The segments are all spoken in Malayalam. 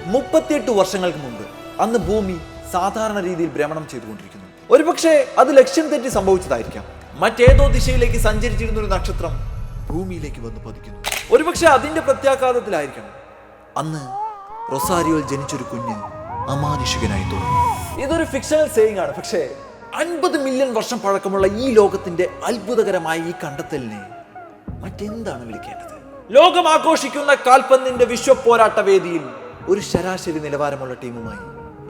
38 വർഷങ്ങൾക്ക് മുമ്പ് അന്ന് ഭൂമി സാധാരണ രീതിയിൽ ഭ്രമണം ചെയ്തുകൊണ്ടിരിക്കുന്നു. ഒരുപക്ഷെ അത് ലക്ഷ്യം തെറ്റി സംഭവിച്ചതായിരിക്കാം. മറ്റേതോ ദിശയിലേക്ക് സഞ്ചരിച്ചിരുന്ന ഒരു നക്ഷത്രം ഭൂമിയിലേക്ക് വന്ന് പതിക്കുന്നു. ഒരുപക്ഷെ അതിന്റെ പ്രത്യാഘാതത്തിലായിരിക്കണം അന്ന് റൊസാരിയോയിൽ ജനിച്ചൊരു കുഞ്ഞ് അമാനുഷികനായി തോന്നുന്നു. ഇതൊരു ഫിക്ഷണൽ സേയിങ് ആണ്. പക്ഷേ 50 മില്യൺ വർഷം പഴക്കമുള്ള ഈ ലോകത്തിന്റെ അത്ഭുതകരമായ ഈ കണ്ടെത്തലിനെ മറ്റെന്താണ് വിളിക്കേണ്ടത്? ലോകം ആഘോഷിക്കുന്ന കാൽപന്തിന്റെ വിശ്വ പോരാട്ട വേദിയിൽ ഒരു ശരാശരി നിലവാരമുള്ള ടീമുമായി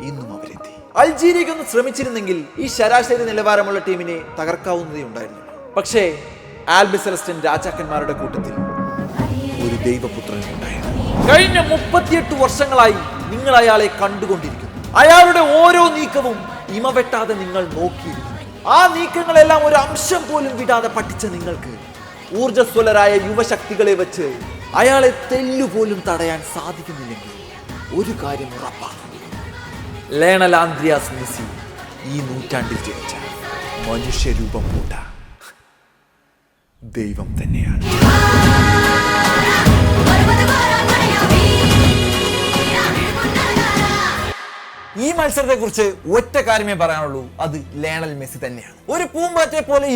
ഇന്നും അവരെത്തി. അൾജീരിയക്കൊന്ന് ശ്രമിച്ചിരുന്നെങ്കിൽ ഈ ശരാശരി നിലവാരമുള്ള ടീമിനെ തകർക്കാവുന്നതേ ഉണ്ടായിരുന്നു. പക്ഷേ ആൽബി സെലസ്റ്റൻ രാജാക്കന്മാരുടെ കൂട്ടത്തിൽ ഒരു ദൈവപുത്രൻ ഉണ്ടായിരുന്നു. കഴിഞ്ഞ 38 വർഷങ്ങളായി നിങ്ങൾ അയാളെ കണ്ടുകൊണ്ടിരിക്കുന്നു. അയാളുടെ ഓരോ നീക്കവും ഇമവെട്ടാതെ നിങ്ങൾ നോക്കിയിരുന്നു. ആ നീക്കങ്ങളെല്ലാം ഒരു അംശം പോലും വിടാതെ പഠിച്ച നിങ്ങൾക്ക് ഊർജ്ജസ്വലരായ യുവശക്തികളെ വെച്ച് അയാളെ തെല്ലുപോലും തടയാൻ സാധിക്കുന്നില്ലെങ്കിൽ ഒരു കാര്യം ഉറപ്പാണ്, ലയണൽ ആന്ദ്രിയാസ് മെസ്സി ഈ നൂറ്റാണ്ടിൽ ജനിച്ച മനുഷ്യരൂപം പൂണ്ട ദൈവം തന്നെയാണ്. ഈ മത്സരത്തെ കുറിച്ച് ഒറ്റ കാര്യമേ പറയാനുള്ളൂ, അത് ലയണൽ മെസ്സി തന്നെയാണ്. ഒരു പൂമ്പാറ്റയെ പോലെ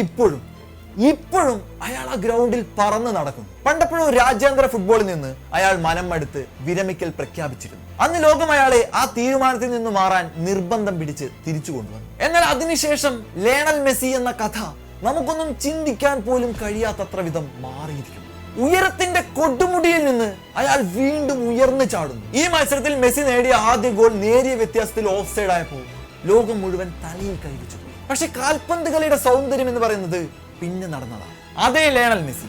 ഇപ്പോഴും അയാൾ ആ ഗ്രൗണ്ടിൽ പറന്ന് നടക്കുന്നു. പണ്ടപ്പോഴും രാജ്യാന്തര ഫുട്ബോളിൽ നിന്ന് അയാൾ മനം മടുത്ത് വിരമിക്കൽ പ്രഖ്യാപിച്ചിരുന്നു. അന്ന് ലോകം അയാളെ ആ തീരുമാനത്തിൽ നിന്ന് മാറാൻ നിർബന്ധം പിടിച്ച് തിരിച്ചു കൊണ്ടുവന്നു. എന്നാൽ അതിനുശേഷം ലയണൽ മെസ്സി എന്ന കഥ നമുക്കൊന്നും ചിന്തിക്കാൻ പോലും കഴിയാത്തത്ര വിധം മാറിയിരിക്കുന്നു. ഉയരത്തിന്റെ കൊടുമുടിയിൽ നിന്ന് അയാൾ വീണ്ടും ഉയർന്നു ചാടുന്നു. ഈ മത്സരത്തിൽ മെസ്സി നേടിയ ആദ്യ ഗോൾ നേരിയ വ്യത്യാസത്തിൽ ഓഫ് സൈഡ് ആയപ്പോൾ ലോകം മുഴുവൻ തലയിൽ കൈവച്ചു. പക്ഷെ കാൽപന്ത് കളിയുടെ സൗന്ദര്യം എന്ന് പറയുന്നത് പിന്നെ നടന്നതാണ്. അതേ ലയണൽ മെസ്സി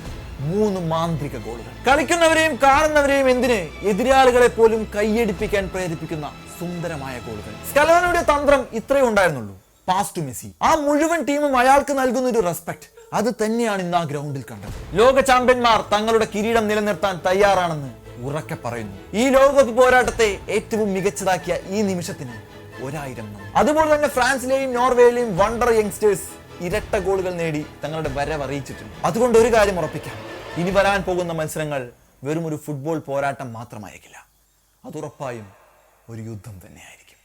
3 മാന്ത്രിക ഗോളുകൾ, കളിക്കുന്നവരെയും കാണുന്നവരെയും എന്തിന് എതിരാളികളെ പോലും കൈയടിപ്പിക്കാൻ പ്രേരിപ്പിക്കുന്ന സുന്ദരമായ ഗോളുകൾ. സ്കലോണിയുടെ തന്ത്രം ഇത്രയേ ഉണ്ടായിരുന്നുള്ളൂ, പാസ് ടു മെസ്സി. ആ മുഴുവൻ ടീമും അയാൾക്ക് നൽകുന്ന ഒരു റെസ്പെക്ട്, അത് തന്നെയാണ് ഇന്ന് ആ ഗ്രൗണ്ടിൽ കണ്ടത്. ലോക ചാമ്പ്യന്മാർ തങ്ങളുടെ കിരീടം നിലനിർത്താൻ തയ്യാറാണെന്ന് ഉറക്കെ പറയുന്നു. ഈ ലോകകപ്പ് പോരാട്ടത്തെ ഏറ്റവും മികച്ചതാക്കിയ ഈ നിമിഷത്തിന് 1000 നന്ദി. അതുപോലെ തന്നെ ഫ്രാൻസിലെയും നോർവേയിലെയും വണ്ടർ യങ്സ്റ്റേഴ്സ് ഇരട്ട ഗോളുകൾ നേടി തങ്ങളുടെ വരവ് അറിയിച്ചിട്ടുണ്ട്. അതുകൊണ്ട് ഒരു കാര്യം ഉറപ്പിക്കാം, ഇനി വരാൻ പോകുന്ന മത്സരങ്ങൾ വെറും ഒരു ഫുട്ബോൾ പോരാട്ടം മാത്രമായിരിക്കില്ല, അതുറപ്പായും ഒരു യുദ്ധം തന്നെയായിരിക്കും.